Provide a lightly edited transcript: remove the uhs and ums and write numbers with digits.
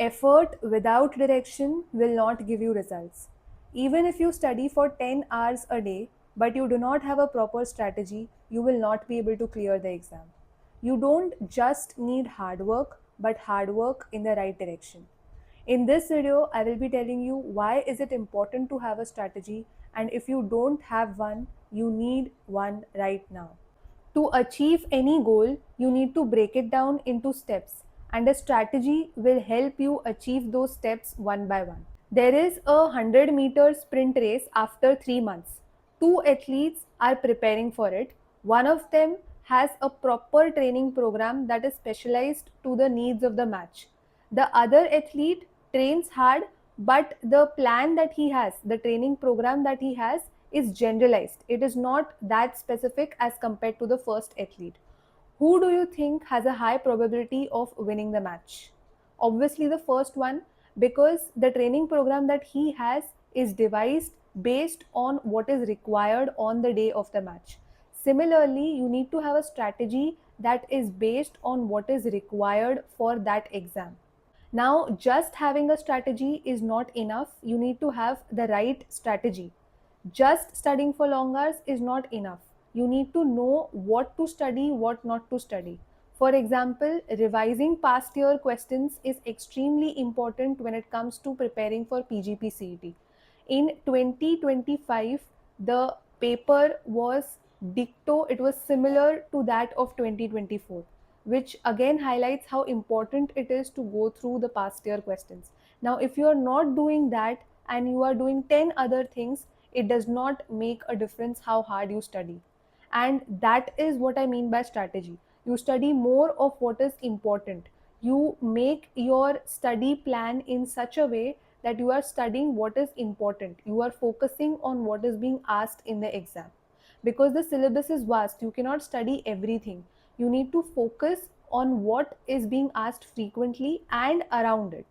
Effort without direction will not give you results. Even if you study for 10 hours a day, but you do not have a proper strategy, you will not be able to clear the exam. You don't just need hard work, but hard work in the right direction. In this video, I will be telling you why is it important to have a strategy, and if you don't have one, you need one right now. To achieve any goal, you need to break it down into steps, and a strategy will help you achieve those steps one by one. There is a 100-meter sprint race after 3 months. Two athletes are preparing for it. One of them has a proper training program that is specialized to the needs of the match. The other athlete trains hard, but the plan that he has, the training program that he has, is generalized. It is not that specific as compared to the first athlete. Who do you think has a high probability of winning the match? Obviously, the first one, because the training program that he has is devised based on what is required on the day of the match. Similarly, you need to have a strategy that is based on what is required for that exam. Now, just having a strategy is not enough. You need to have the right strategy. Just studying for long hours is not enough. You need to know what to study, what not to study. For example, revising past year questions is extremely important when it comes to preparing for PGP-CET. In 2025, the paper was dicto, it was similar to that of 2024, which again highlights how important it is to go through the past year questions. Now, if you are not doing that and you are doing 10 other things, it does not make a difference how hard you study. And that is what I mean by strategy. You study more of what is important. You make your study plan in such a way that you are studying what is important. You are focusing on what is being asked in the exam. Because the syllabus is vast, you cannot study everything. You need to focus on what is being asked frequently and around it.